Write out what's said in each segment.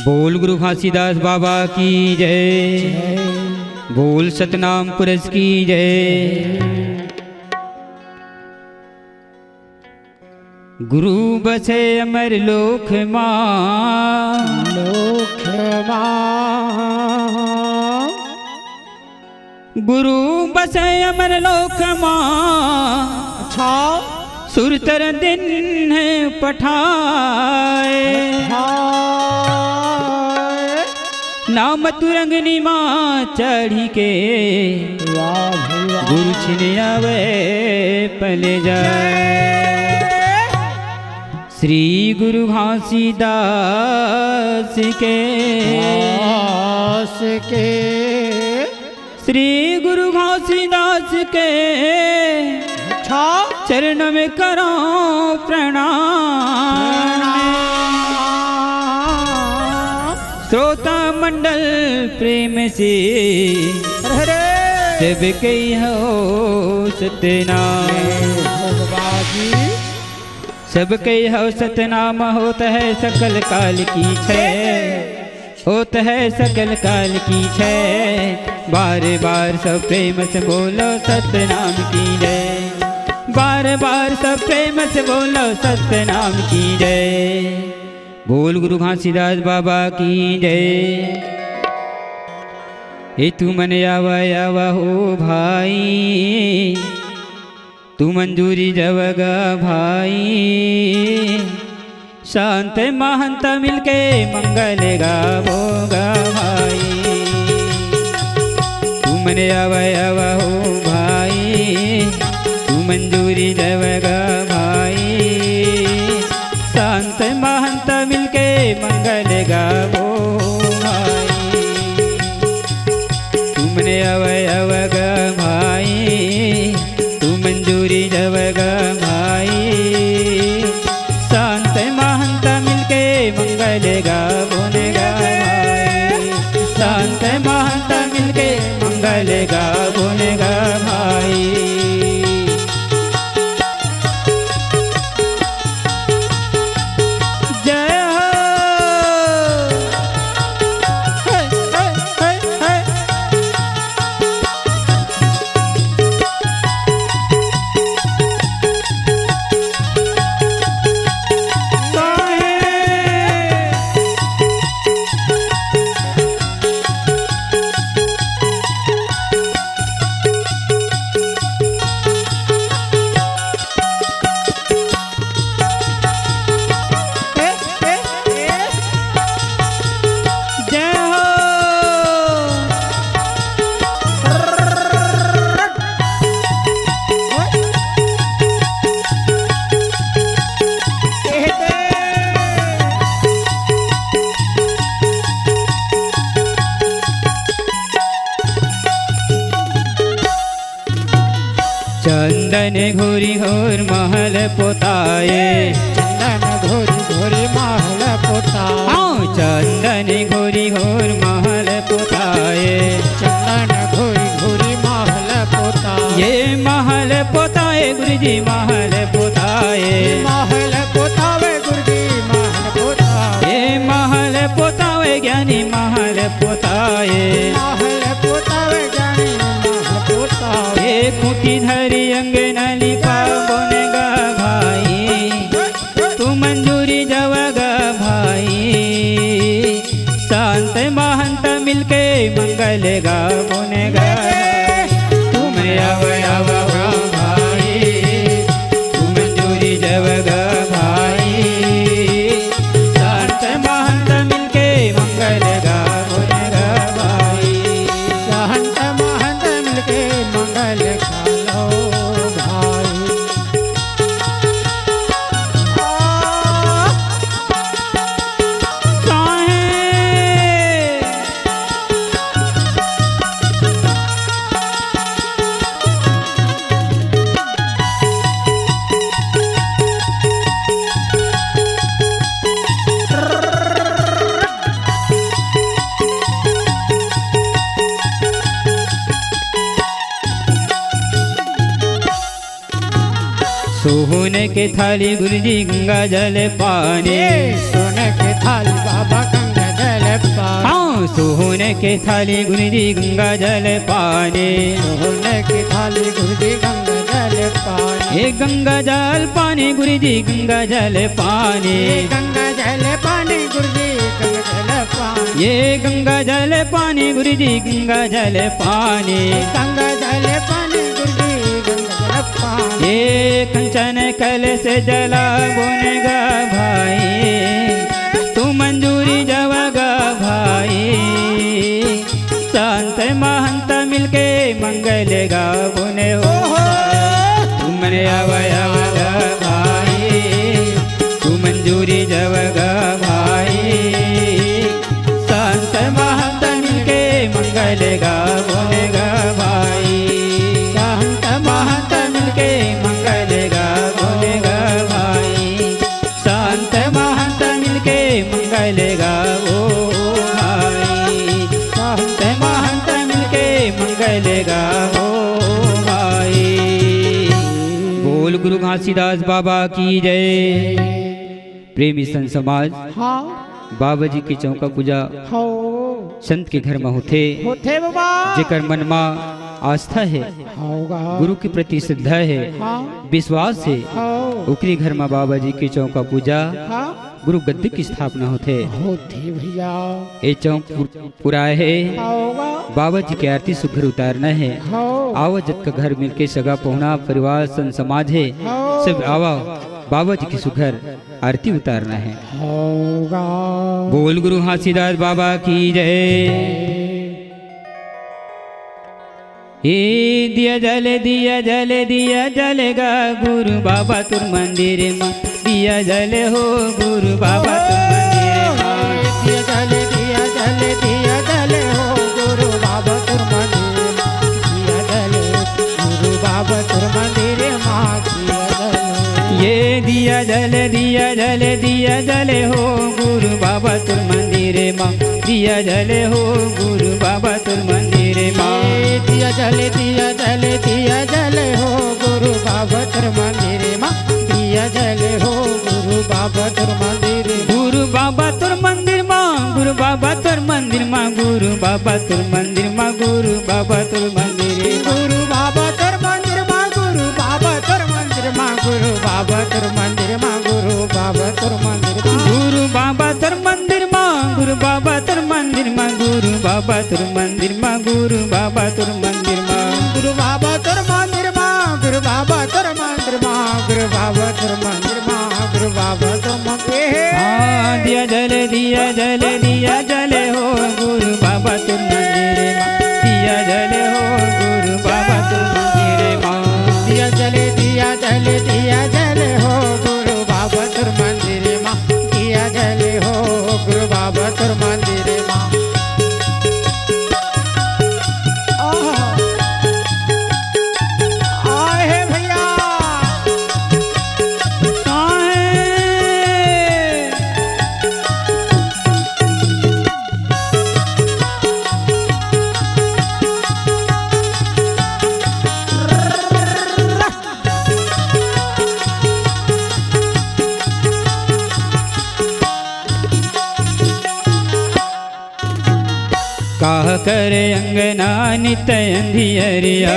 बोल गुरु घासीदास बाबा की जय। बोल सतनाम पुरष की जय। गुरु बसे अमर लोक मां, लोक मां। गुरु बसे अमर लोक मां। अच्छा सुरतर दिन है पठाए, नाम तुरंगनी माँ चढ़ी के। गुरु छिन आवे पले जाए। श्री गुरु घासीदास के श्री गुरु घासीदास के चरण में करो प्रणाम। श्रोता मंडल प्रेम से सब कही हो सतनाम। सब कही हो सतनाम होता है सकल काल की छय, होता है सकल काल की छय। बार बार सब प्रेम से बोलो सतनाम की जय। बार बार सब प्रेम से बोलो सतनाम की जय। बोल गुरु घासीदास बाबा की जय। हे तू मन आवा आवा हो भाई, तू मंजूरी जवगा भाई। शांत महंत मिलके मंगल गावोगा भाई। तू मन आवा आवा हो भाई, तू मंजूरी जवगा भाई। शांत महंत मिलके मंगल गावो भाई। तुमने अवगा भाई, तू मंजूरी जवगा भाई। शांत महंत मिलके मंगल गावोने गा भाई। शांत महंत मिलके मंगल गावोने गा भाई। चंदन घोरी घोर महल पोताए, चंदन घोरी घोरी महल पोताए। चंदन घोरी घोर महल पोताए। चंदन घोरी घोरी महल पोताए। ये महल पोताए गुरुजी महल पोताए। महल पोतावे गुरुजी महल पोताए। ये महल पोतावे ज्ञानी महल पोताए। महल पोतावे ज्ञानी महल पोताए। ये खूंटी धरी अंगना लिपा बोनेगा भाई। तू मंजूरी जवगा भाई। शांत महंत मिलके मंगल गा बोनेगा। तुम आवा भाई, तू मंजूरी जवगा भाई। शांत महंत मिलके मंगल गा बोनेगा भाई। शांत महंत मिलके मंगल गालो भाई। सोने के थाली गुरुजी गंगा जल पानी। सोने के थाली बाबा गंगा जल पानी हाँ सोने के थाली गुरुजी गंगा जल पानी सोने की थाली गुरुजी गंगा जल पानी ये गंगा जल पानी गुरुजी गंगा जल पानी गंगा जल पानी गुरुजी गंगा जल पानी ये गंगा जल पानी गुरुजी गंगा जल पानी गंगा जल पानी गुरुजी गंगा जल पानी ये कंचन कल से जला बोनेगा भाई तू मंजूरी जवगा भाई संत महंत मिलके मंगल गा बोने हो तुमने अवयवगा भाई तू मंजूरी जवगा भाई संत महंत मिलके मंगल गा बोनेगा भाई संत महंत मिलके मंगल गा बोनेगा भाई संत महंत मिलके मंगल गा ओ भाई संत महंत मिलके मंगल गा ओ भाई बोल गुरु घासीदास बाबा की जय। प्रेमी संत समाज हाँ बाबा जी की चौका पूजा हो संत के घर में होते बाबा जेकर मन में आस्था है होगा गुरु के प्रति श्रद्धा है हाँ विश्वास है हो उकरी घर में बाबा जी की चौका पूजा हाँ गुरु गद्दी की स्थापना होते होते भैया ये चौक पूरा है होगा बाबा जी की आरती सुघर उतारना है हो आवा जत का घर मिलके सगा पहुना परिवार संत समाज है सब आवा बाबा जी की सुघर आरती उतारना है। होगा बोल गुरु घासीदास बाबा की जय। हे दिया जल दिया जल दिया जलेगा गुरु बाबा तुर मंदिर में दिया जल हो गुरु बाबा तुर मंदिर में दिया जल दिया जल दिया जल हो गुरु बाबा तुर मंदिर दिया जल गुरु बाबा तुर मंदिर माँ दिया जल ये दिया जल दिया जल दिया जल हो गुरु बाबा तुर मंदिर माँ दिया जल हो गुरु बाबा तुर मंदिर माँ दिया जल दिया जल दिया जल हो गुरु बाबा तुर मंदिर माँ दिया जल हो गुरु बाबा तुर मंदिर गुरु बाबा तुर मंदिर माँ गुरु बाबा तुर मंदिर माँ गुरु बाबा तुर मंदिर माँ गुरु बाबा तुर मंदिर गुरु बाबा तुर मंदिर माँ गुरु बाबा तुर मंदिर माँ गुरु बाबा तुर मंदिर माँ गुरु बाबा तुर मंदिर गुरु बाबा तुर मंदिर माँ गुरु बाबा तुर मंदिर माँ गुरु बाबा तुर मंदिर माँ गुरु बाबा तुर मंदिर माँ गुरु बाबा तुर मंदिर माँ गुरु बाबा तुर मंदिर माँ गुरु बाबा तुर मंदिर माँ गुरु बाबा तुर मंदिर हाँ दिया जल दिया जल हो गुरु बाबा तुर मंदिर माँ दिया जल हो गुरु बाबा तुर मंदिर माँ दिया जल दिया जल हो गुरु बाबा तुर मंदिर माँ दिया जल हो गुरु बाबा तुर मंदिर माँ आए है भैया काह करे अंगना नित अंधियरिया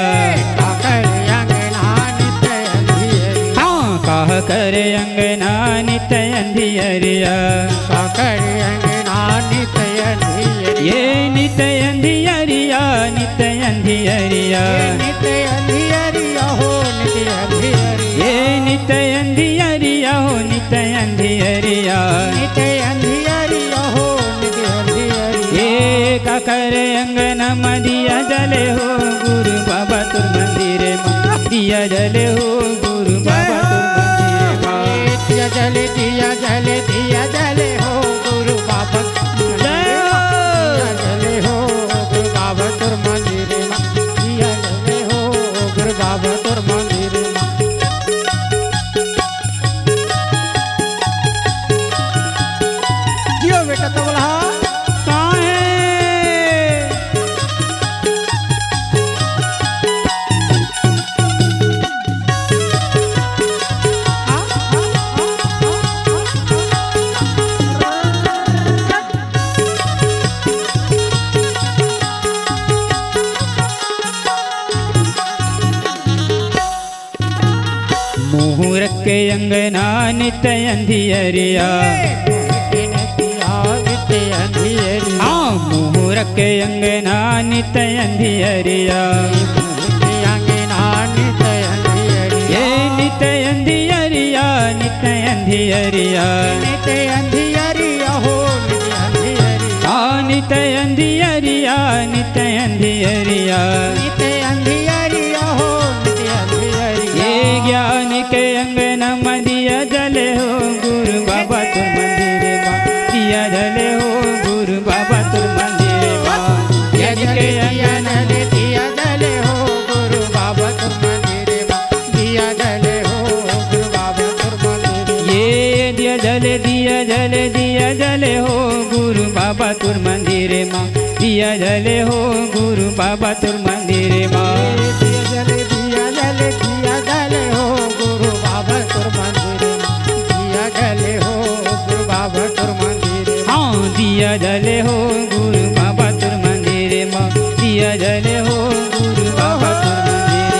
काकर अंगना नित्य अंधियरिया हाँ काह करे अंगना नित अंधियरिया काकर अंगना नित्य अंधियरिया ये नित अंधियरिया नित अंधियरिया नित्य अंधियरिया हो नित्य अंधियरिया ये नित अंधियरिया हो नित अंधियरिया नित्य अंधियरिया हो नित्य अंधियरिया ये का करे अंगना में दिया जले हो गुरु बाबा तुर मंदिर में दिया जले हो गुरु बाबा तुर मंदिर में दिया जले दिया जले दिया जले हो गुरु बाबा दिया जले हो गुरु बाबा तुर मंदिर में दिया जले हो गुरु बाबा तुर मंदिर में जियो बेटा तो बोला अंगना नित्य अंधियरिया मोहर के अंगना नित्य अंधियरिया ये नित्य अंधियरिया नित्य अंधियरिया नित्य अंधियरिया नित्य अंधियरिया ये ज्ञान के अंगना में दिया जले हो गुरु बाबा तुर मंदिर माँ दिया जले हो गुरु बाबा तुर मंदिर माँ ज्ञान के अंगना दिया जले हो गुरु बाबा तुर मंदिर दिया जले हो गुरु बाबा तुर मंदिर ये दिया जले हो गुरु बाबा तुर मंदिर माँ दिया जले हो गुरु बाबा तुर मंदिर माँ दिया जले हो गुरु बाबा तुर मंदिर दिया जले हो गुरु बाबा तुर मंदिर हाँ दिया जले हो गुरु बाबा तुर मंदिर माँ दिया जले हो गुरु बाबा तुर मंदिर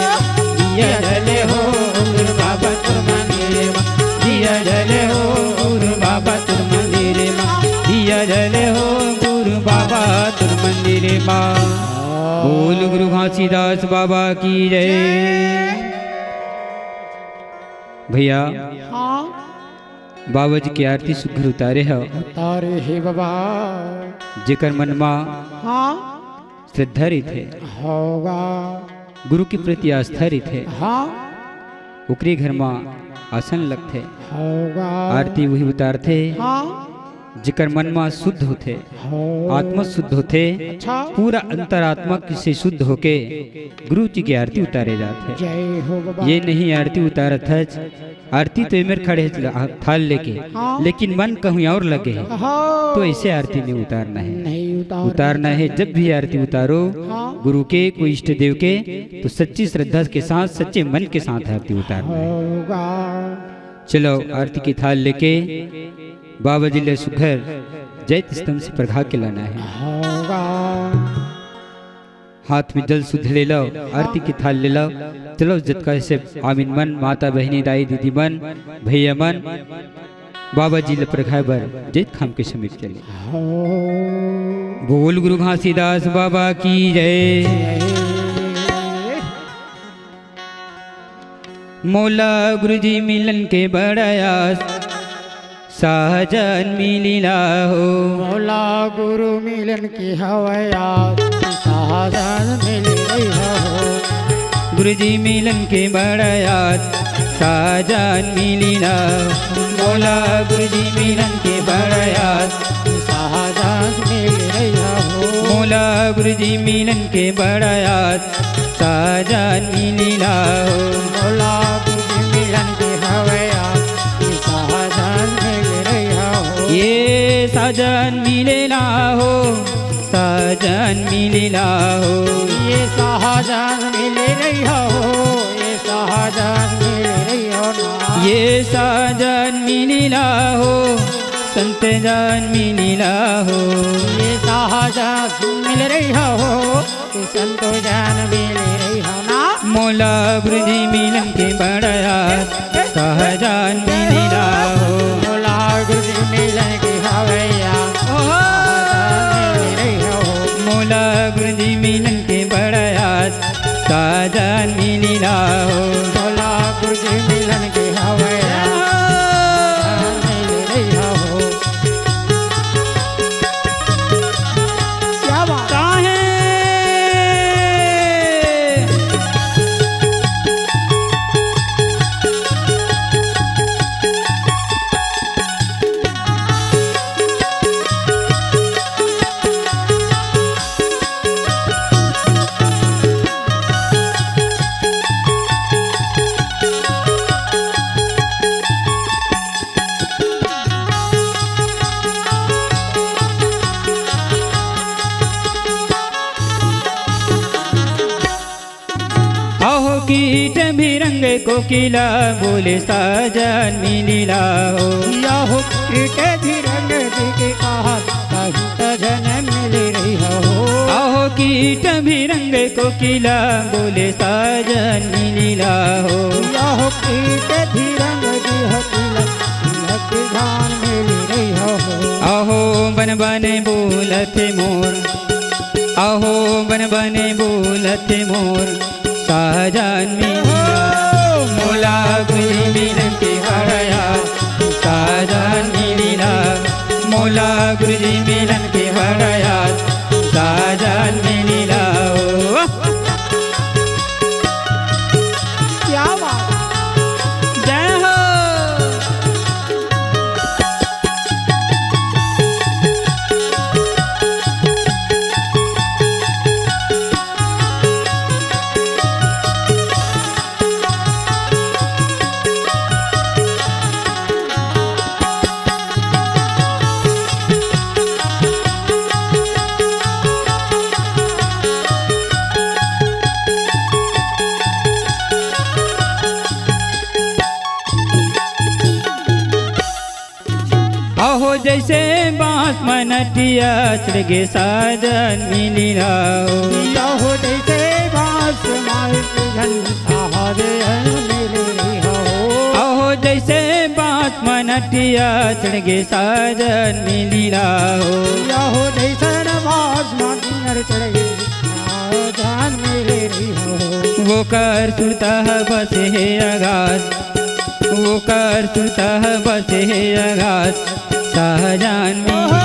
दिया जले हो गुरु बाबा तुर मंदिर माँ दिया जले हो गुरु बाबा तुर मंदिर माँ दिया जले हो गुरु बाबा तुर मंदिर माँ बोल गुरु घासीदास बाबा की जय। भैया हाँ बाबा जी की आरती सुघर उतारे हो तारे हे बाबा जेकर मनमा हाँ श्रद्धा रही थे होगा गुरु के प्रति आस्था रही थे हाँ ओकरे घर में आसन लगते होगा आरती वही उतारते हाँ जेकर मन में शुद्ध होते हो आत्मा शुद्ध होते अच्छा पूरा अंतरात्मा से शुद्ध होके गुरु जी की आरती उतारे जाते जय हो बाबा ये नहीं आरती उतारत है आरती तो मेरे खड़े थाल लेके हाँ। लेकिन मन कहीं और लगे है हाँ तो ऐसे आरती नहीं उतारना है नहीं उतारना है जब भी आरती उतारो हाँ। गुरु के कोई इष्ट देव के तो सच्ची श्रद्धा के साथ सच्चे मन के साथ आरती उतारना है होगा चलो आरती की थाल लेके बाबा जी ले सुघर जैत स्तंभ से प्रघा के लाना है होगा हाथ में जल शुद्ध ले लो आरती की थाल ले लो चलो जतका से आमिन मन माता बहनी दाई दीदी मन भैया मन बाबा जी ले प्रघा बर जैत खाम के समीप चले हो बोल गुरु घासीदास बाबा की जय। मौला गुरु जी मिलन के बड़ायास सहजन मिलिला हो मौला गुरु मिलन की हवया साधन मिल रही हो गुरु जी मिलन के बड़ायास सहजन मिलिला मौला गुरु जी मिलन के बड़ायास साधन मिल रही हो मौला गुरु जी मिलन के बड़ायास सहजन मिलिला हो मौला गुरु मिलन की हवया साधन मिल रही हो ये साजन मिलेला हो साजन मिलेला हो ये साधन मिल रही हो ये साधन मिल रही हो ना ये साजन मिलेला हो संत जान मिलेला हो ये साधन मिल रही हो ये संतो जान मिल रही हो ना मौला गुरु जी मिलन के बड़ायास सहजान मिलेला हो मौला गुरु जी मिलन की हवैया साधन मिल रही हो मौला गुरु जी मिलन के बड़ायास सहजान मिलेला हो मौला गुरु जी मिलन की हवैया साधन मिल रही हो क्या बात काहे अहो कीट भी रंग कोकिला बोले साजन मिलिला हो या हो क्रिटे भी रंग दिखे कहा कहीं तो जन मिल रही हो अहो कीट भी रंग कोकिला बोले साजन लीला हो। यहो कीट धीरंग दिहतिला लग ध्यान मेली रही हो। आहो बन बन बोलत मोर, आहो बन बन बोलत मोर साजन लीला मोला गुरुजी मिलन के हरया साजन लीला मोला गुरुजी मिलन के हरया साजन लीला हो। क्या बात जय हो। आहो जैसे बांस मनटिया चढ़ गे साजन लीला हो। यहो जैसे बांस मार घंटा हरे मेले रही हो। आहो जैसे बांस मनटिया चढ़ गे साजन लीला हो। यहो जैसे बांस मार चढ़े ध्यान मेले रही हो। वो कर सुरता बस है आगाज, वो कर सुरता बस है आगाज साजन लीला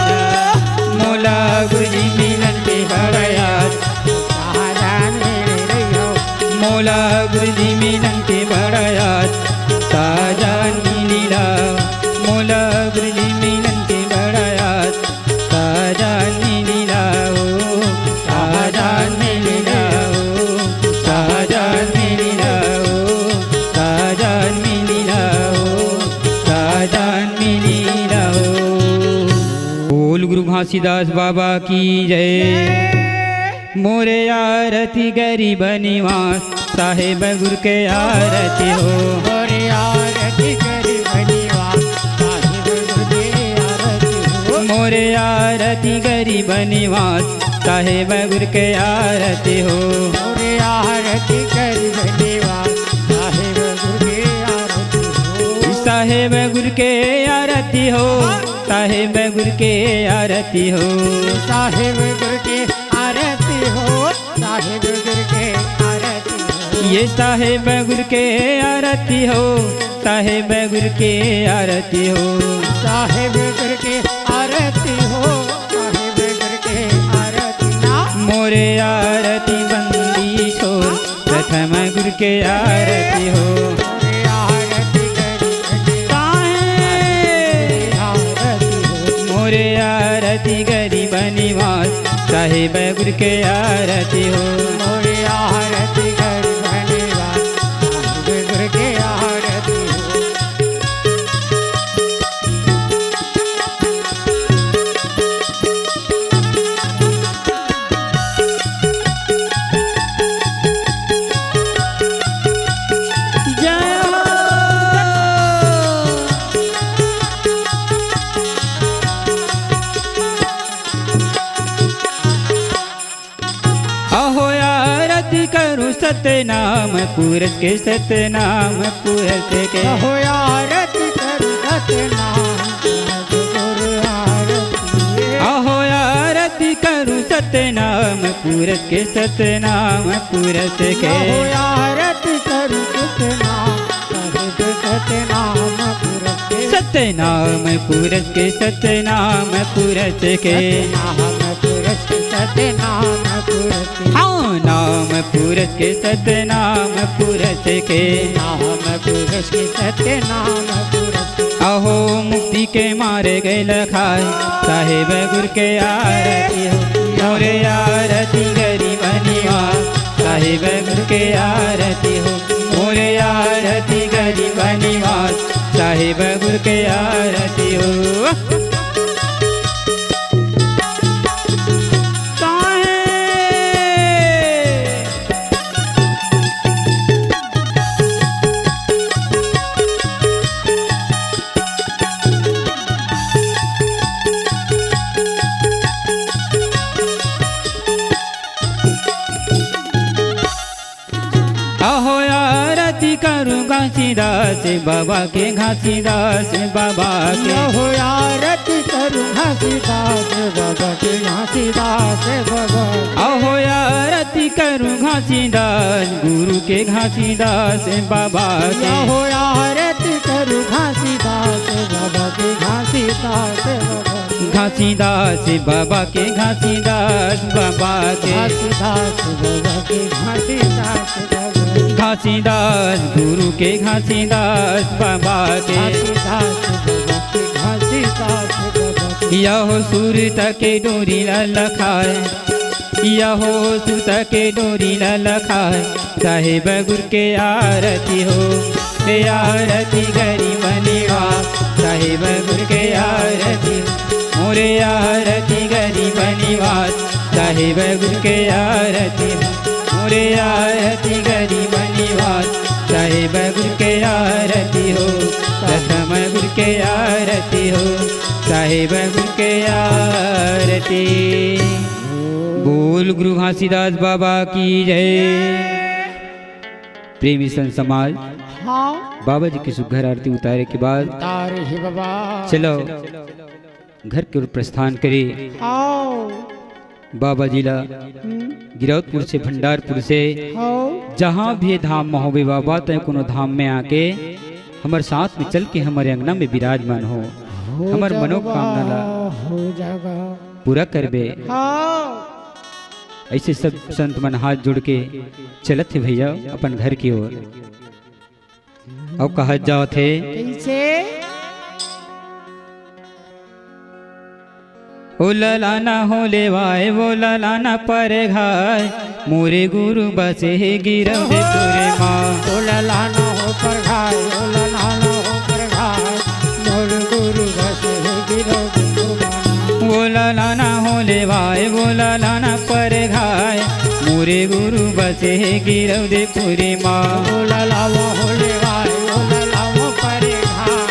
मोला गुरुजी मिलन के बड़यात साजन मेले रही हो। मोला गुरुजी मिलन के बड़यात साजन लीला मोला गुरुजी मिलन के बड़यात साजन लीला हो साजन लीला हो साजन लीला हो साजन लीला हो साजन लीला हो। बोल गुरु घासीदास बाबा की जय। मोरे आरती गरीब निवास साहेब गुरु के आरती हो। मोरे आरती करी बनिवास साहिब गुरु के आरती हो। मोरे आरती गरीब निवास साहेब गुरु के आरती हो। मोरे आरती करी बनिवास साहिब गुरु के आरती हो। साहेब गुरु के आरती हो साहेब गुरु के आरती हो। साहिब गुरु के आरती हो। साहिब गुरु के आरती हो। ये साहेब गुरु के आरती हो साहेब गुरु के आरती हो। साहिब गुरु के आरती हो। साहिब गुरु के आरती ना मोरे आरती बंदी छोर प्रथम गुरु के आरती हो। मोरे आरती करी आरती हो। मोरे आरती गरीब निवास साहेब गुरु के आरती हो। मोरे आरती करी बनिवास साहिब गुरु के आरती हो। जय हो। अहो आरती करूं सतनाम पुरष के सतनाम पुरष के। हो आरती करी सतनाम गुरु आरती। अहो आरती करूं सतनाम पुरष के सतनाम पुरष के। हो आरती करी सतनाम सतनाम पुरष के। सतनाम पुरष के सतनाम पुरष के। नाम पुरष के सतनाम पुरष के। हाँ नाम पुरष के सतनाम पुरष के। नाम पुरष के सतनाम पुरष के। अहो मुक्ति के मारे गए लखाए साहेब गुरु के आरती हो। मोरे आरती गरीब निवास साहेब गुरु के आरती हो। मोरे आरती गरीब निवास साहेब गुरु के आरती हो। घासीदास बाबा के घासीदास बाबा के हो आरती करूं घासीदास बाबा के घासीदास बाबा अहो आरती करूं घासीदास गुरु के घासीदास बाबा के हो आरती करूं घासीदास बाबा के घासीदास बाबा घासीदास बाबा के घासीदास बाबा के घासीदास बाबा के घासीदास बाबा घासीदास गुरु के घासीदास बाबा के घासीदास बाबा के घासीदास बाबा यहो सूरत के डोरी न लखाए यहो सूत के डोरी न लखाए साहेब गुर के आरती हो ते आरती गरी बनिवा साहेब गुर के आरती मोरे आरती गरी बनिवास साहेब गुर के आरती मोरे आरती गरी बनिवास साहेब गुर के आरती हो दशम गुर के आरती हो साहेब गुर के आरती बोल गुरु घासीदास बाबा की जय। प्रेमी संत समाज हाँ बाबा जी की सुघर आरती उतारे के बाद तारे ही बाबा चलो घर की ओर प्रस्थान करे। आओ बाबा जिला गिरौदपुर से भंडारपुर से आओ जहाँ भी धाम में होवे बाबा तय कोनो धाम में आके हमारे साथ में चल के हमारे अंगना में विराजमान हो हमार मनोकामना ला हो जाएगा पूरा करबे। आओ ऐसे सब संत मन हाथ जोड़ के चलत थे भैया अपन घर की ओर और कहा जाओ थे कैसे ओ ललाना हो लेवाए वो ललाना पर घाय मोरे गुरु बसे है गिरव दे पूरे माँ ओ ललाना हो पर घाय ओ ललाना हो पर घाय मोर गुरु बस है गिरो वो ललाना हो लेवाए वो ललाना पर घाय मोरे गुरु बसे है गिरव दे पूरे माँ ओ ललावा हो लेवाय ओ ललावा पर घाय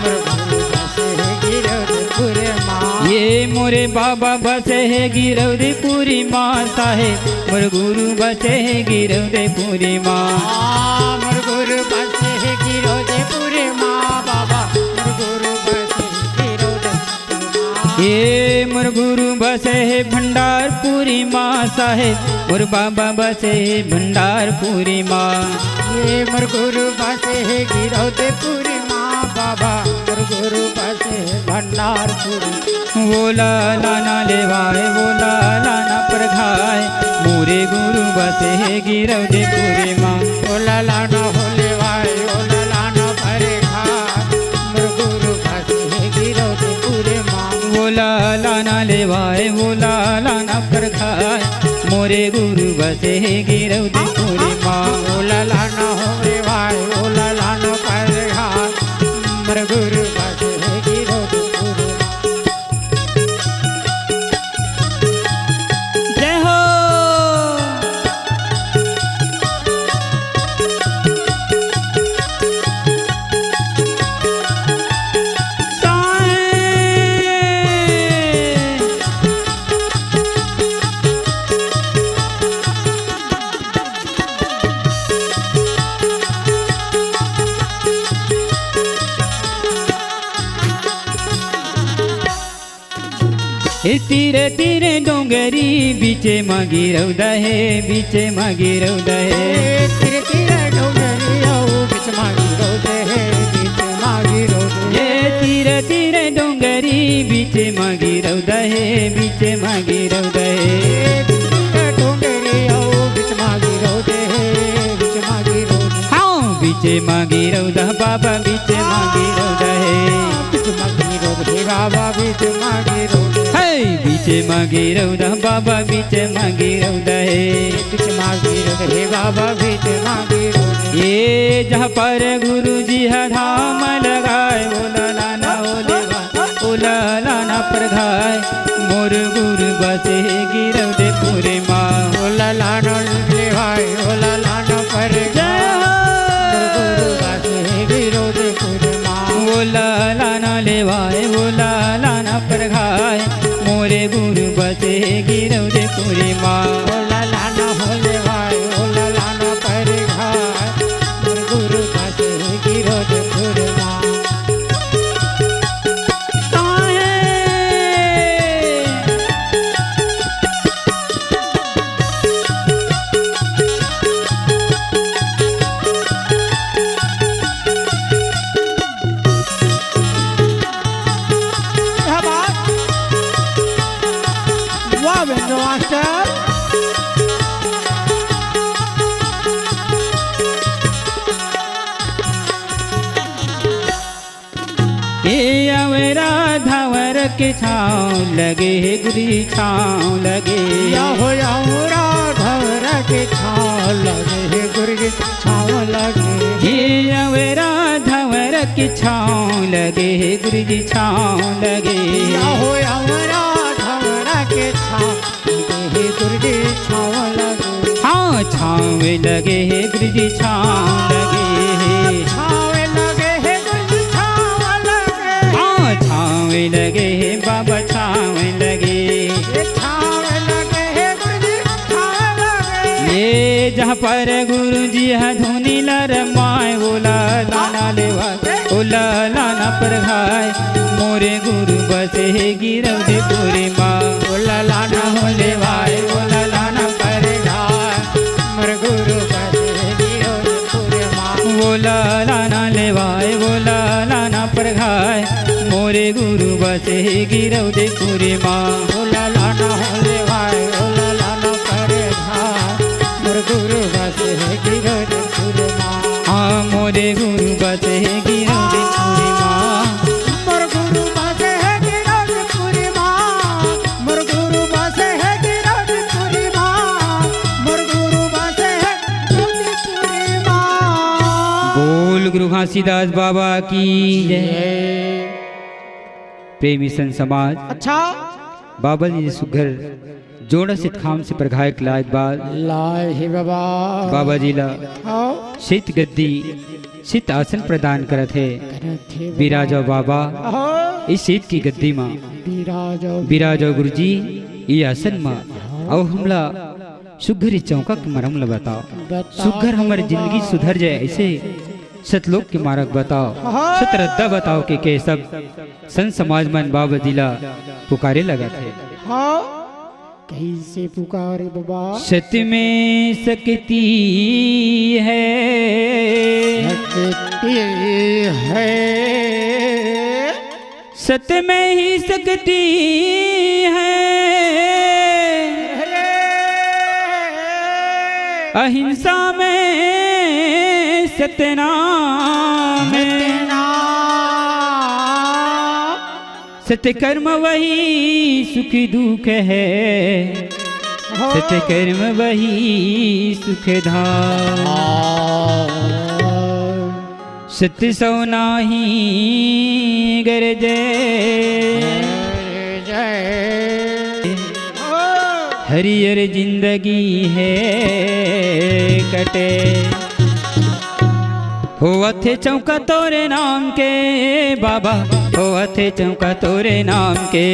मोर गुरु बस है गिरो पूरे माँ ये मोरे बाबा बसे है गिरव दे पूरी माँ साहेब मोर गुरु बसे है गिरव दे पूरी माँ मोर गुरु बस है गिरो दे पूरे माँ बाबा मोर गुरु बस है गिरो दे ये मोर गुरु बसे है भंडार पूरी माँ साहेब मोर बाबा बसे है भंडार पूरी माँ ये मोर गुरु बस है गिरो दे पूरी माँ बाबा मोर गुरु बस है भंडार पूरी वो लाना लेवाए वो लाना पर घाय मोरे गुरु बसे है गिरव दे पूरी माँ ओ ललाना हो लेवाए ओ ललाना पर घाय मोर गुरु बस है गिरो दे पूरे माँ वो लाना लेवाए वो लाना पर घाय मोरे गुरु बसे है गिरव दे पूरी माँ ओ ललाना हो लेवाए ओ ललाना पर घाय मोर गुरु बस है गिरो दे पूरे जय हो तीरे तीरे डोंगरी बीचे मागी रौदा है बीचे मागी रौदा है तिरे तिरे डोंगरी आओ बिच मागी रोदे है बिच मागी रोदे ये तीरे तीरे डोंगरी बीचे मागी रौदा है बीचे मागी रौदा है तिरे डोंगरी आओ बिच मागी रोदे है बिच मागी रोदे हाँ बीचे मागी रौदा बाबा बीचे मागी रौदा है बिच मागी रोदे बाबा बिच मागी रोदे है बीचे मागी रौदा बाबा बीचे मागी रौदा है बिच मागी रोदे बाबा बिच मागी रोदे ये जहाँ पर गुरु जी है धाम लगाए ओ लाना ओ लाना पर घाय मोर गुरु बसे गिरव दे पूरे माँ ओ ललाना ले भाई ओ ललाना पर मोर गुरु बस है गिरो दे पूरे माँ ओ लाना लेवाए ओ लाना पर घाय मोरे गुरु बसे गिरव दे पूरे माँ ओ ललाना हो ले भाई ओ ललाना पर घाय मोर गुरु बस हे अवरा धवर के छाँव लगे है गुरु जी छाँव लगे या हो यारा धवर के छाँव लगे हे गुरु जी छाँव लगे हे अवरा धवर के छाँव लगे है गुरु जी छाँव लगे या हो यारा धवर के छाँव लगे हे गुरु जी छाँव लगे हाँ छाँव लगे है गुरु जी छाँव लगे छाँव लगे हे गुरु जी छाँव लगे हाँ छाँव लगे है बाबा छाँव लगे छाँव लगे हे गुरु जी छाँव लगे ये जहाँ पर गुरु जी है धुनी लर माए ओला लाना लेवा ओला लाना पर घाय मोरे गुरु बसे है गिरव दे पूरे माँ ओला लाना हो लेवाए ओला लाना पर घाय मोर गुरु बसे गिरो पूरे माँ ओला लाना लेवाए ओला लाना पर घाय मोरे गुरु बसे है गिरव दे पूरे माँ ओला लाना हो लेवाए ओला लाना पर घाय मोर गुरु बसे गिरो पूरे माँ हाँ मोरे गुरु बसे है गिरव दे पूरे माँ मोर गुरु बसे गिरो पूरे माँ मोर गुरु बसे गिरो पूरे माँ मोर गुरु बसे गिरो पूरे माँ बोल गुरु घासीदास बाबा की जय। प्रेमी संत समाज अच्छा बाबा जी सुघर जोड़ा सित खाम से प्रघायक लायक बाद लाए हे बाबा बाबा जी ला आओ सित गद्दी सित आसन प्रदान करत है थे विराजो बाबा आओ इस सीट की गद्दी माँ विराजो विराजो गुरु जी ये आसन माँ और हमला सुघर इस चौका के मरम ला बताओ सुघर हमारी जिंदगी सुधर जाए ऐसे सतलोक के मार्ग बताओ सतरद्दा बताओ के सब संत समाज मन बाबा जिला पुकारे लगा थे हाँ कैसे पुकारे बाबा सत्य में सकती है सकती है सत्य में ही सकती है अहिंसा में सत्यनाम सत्य कर्म वही सुख दुख है सत्य कर्म वही सुख धाम सत्य सो नाही गरजे हरियर जिंदगी है कटे होवथे चौका तोरे नाम के बाबा होवथे चौका तोरे नाम के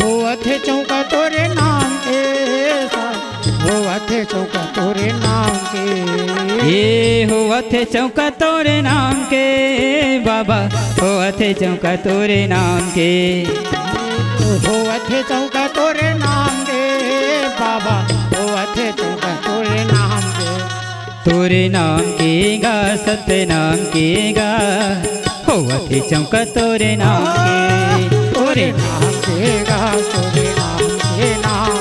होवथे चौका तोरे नाम के होवथे चौका तोरे नाम के ये होवथे चौका तोरे नाम के बाबा होवथे चौका तोरे नाम के होवथे चौका तोरे नाम के बाबा होवथे चौका तोरे नाम के तोरे नाम के गा सत्य नाम के गा होवथे चौका तोरे नाम के तोरे नाम के गा तोरे नाम के नाम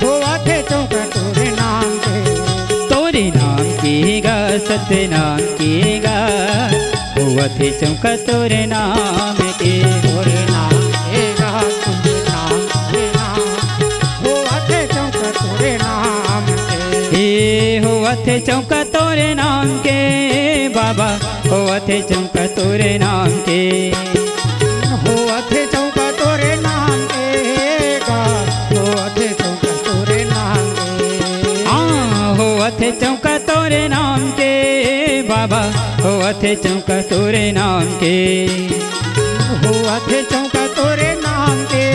होवथे चौका तोरे नाम के तोरे नाम के गा सत्य नाम के गा होवथे चौका तोरे नाम के तोरे नाम के गा तोरे नाम के नाम होवथे चौका तोरे नाम के हे होवथे चौका तोरे नाम के बाबा होवथे चौका तोरे नाम के होवथे चौका तोरे नाम के गा होवथे चौका तोरे नाम के हाँ होवथे चौका तोरे नाम के बाबा होवथे चौका तोरे नाम के होवथे चौका तोरे नाम के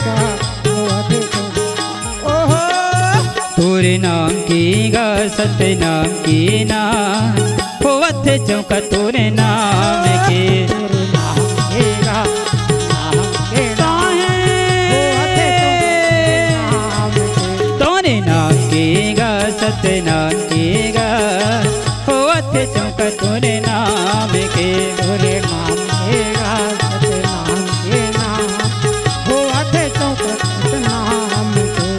गा होवथे चौका ओहो तोरे नाम के गा सत्य नाम के ना होवथे चौका तोरे नाम के तोरे नाम के गा नाम के होवथे चौका नाम के तोरे नाम के गा सत्य नाम के गा होवथे चौका तोरे नाम के तोरे नाम के गा सत्य नाम के नाम होवथे चौका तोरे नाम के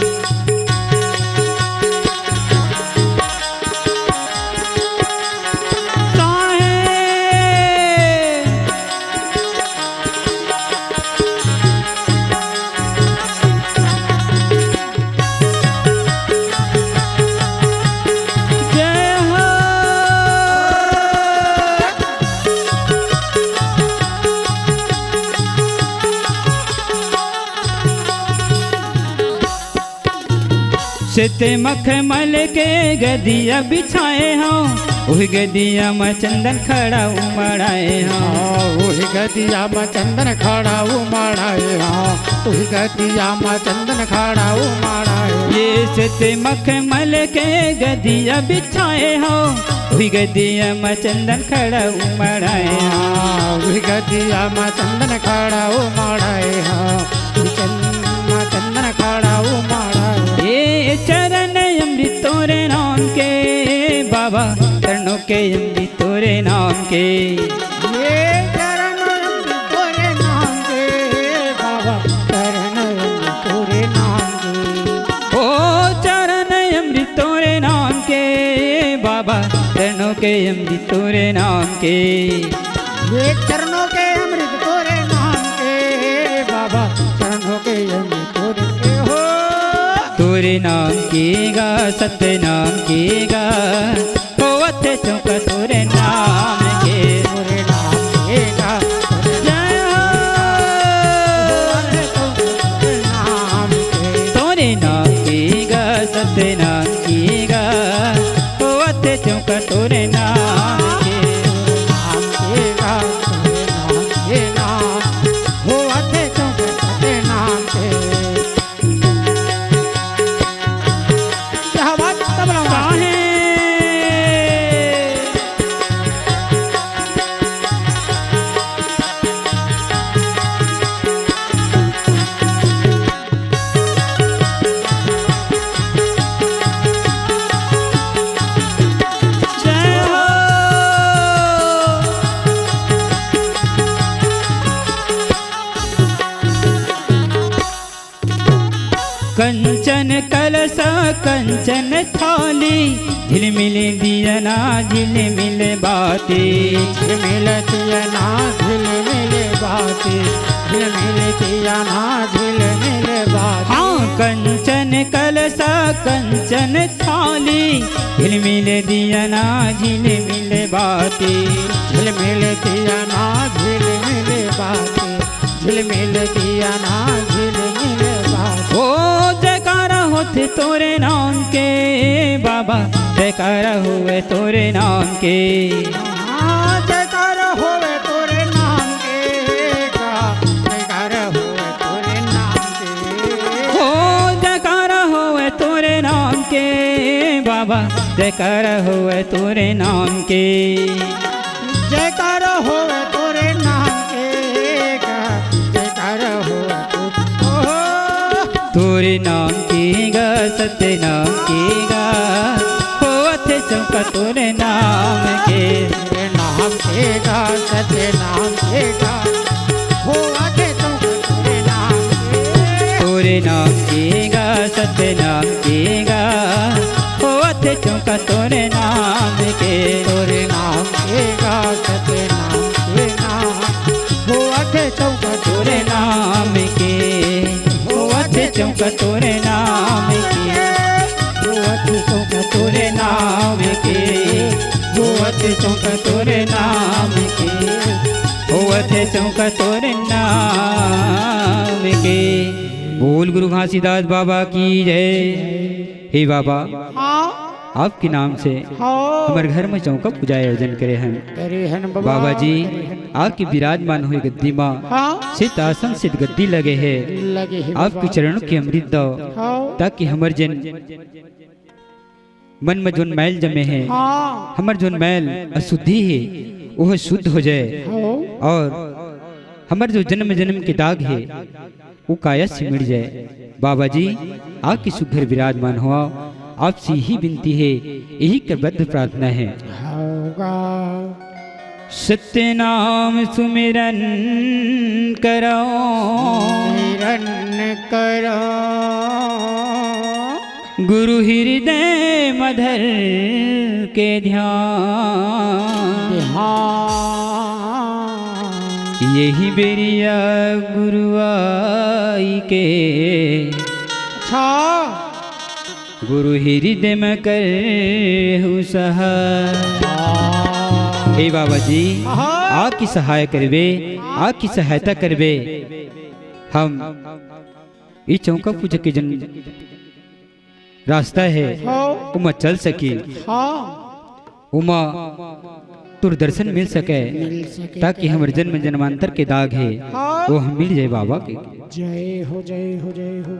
सित मखमल के गदिया बिछाए हों, वही गदिया में चंदन खड़ा उमड़ाए हों। वही गदिया में चंदन खड़ा उमड़ाए, वही गदिया में चंदन खड़ा उमड़ाए। ये सित मखमल के गदिया बिछाए हों, वही गदिया में चंदन खड़ा उमड़ाए। वही गदिया में चंदन खड़ा उमड़ाए, चंदन खड़ा उमड़ाए। ये चरण अमृत तोरे नाम के बाबा, चरणों के अमृत तोरे नाम के। ये चरण अमृत तोरे नाम के बाबा, चरण अमृत तोरे नाम के। ओ चरण अमृत तोरे नाम के बाबा, चरणों के अमृत तोरे नाम के। ये चरणों के अमृत तोरे नाम के बाबा, चरणों के अमृत तोरे के हो। तोरे नाम की गा सत्य नाम की गा, होवत चौका तोरे नाम के। तोरे नाम के गा जय हो। नाम के। तोरे नाम की गा सत्य नाम की गा, होवत चौका तोरे नाम के। नाम के गा तोरे नाम के नाम, हो अथे चौके तोरे नाम के। क्या बात तबला काहे जय हो। कंचन कलसा कंचन थाली, झिलमिल दियना झिलमिल बाती। झिलमिल तिया ना झिलमिल बाती, झिलमिल तिया ना झिलमिल बाती। हाँ कंचन कलसा कंचन थाली, झिलमिल दियना झिलमिल बाती। झिलमिल तिया ना झिलमिल बाती, झिलमिल तिया ना झिलमिल बाती। ओ जयकारा होते तोरे नाम के बाबा, जयकारा हुए तोरे नाम के। हाँ जयकार होवे तोरे नाम के का, जयकार होवे तोरे नाम के। हो जयकारा हुए तोरे नाम के बाबा, जयकारा हुए तोरे नाम के। जयकार होवे तोरे नाम के का, जयकार होवे तोरे नाम की गा सत्य नाम की गा, होवत चौका तोरे नाम के। तेरे नाम के गा सत्य नाम के गा, हो आके चौके तोरे नाम के। तोरे नाम की गा सत्य नाम की गा, होवत चौका तोरे नाम के। तोरे नाम के गा सत्य नाम के नाम, हो आके चौके तोरे नाम के, होवत चौका तोरे नाम के। तोरे नाम के, होवत चौका तोरे नाम के। होवत चौका तोरे नाम के। बोल गुरु घासीदास बाबा की जय। हे बाबा, हाँ आपके नाम से हाँ हमारे घर में चौका पूजा आयोजन करे हैं। तेरे हन बाबा जी आपके विराजमान हुए गद्दी माँ, हाँ सित आसन सित गद्दी लगे है। लगे है आपके चरणों के अमृत दो, हाँ ताकि हमर जन मन में जोन मैल जमे है, हाँ हमर जोन मैल अशुद्धि है, वह शुद्ध हो जाए। हाँ और हमर जो जन्म जन्म के दाग है वो काया से मिट जाए। बाबा जी आपकी सुघर विराजमान हुआ, आपसे ही विनती है, यही कर बद्ध प्रार्थना है। होगा सत्य नाम सुमिरन करो, निरन करो, गुरु हृदय मधर के ध्यान। ध्यान यही बेरिया गुरुआई के, अच्छा गुरु हृदय में कर सहाय। हे बाबा जी आपकी सहाय करवे, आपकी सहायता करवे। हम इस चौका पूजा के जन रास्ता है हाँ उमा चल सके, हाँ उमा तुर दर्शन मिल सके, मिल सके ताकि हमर जन्म जन्मांतर के दाग है हाँ वो हम मिल जाए बाबा के। जय हो जय हो जय हो।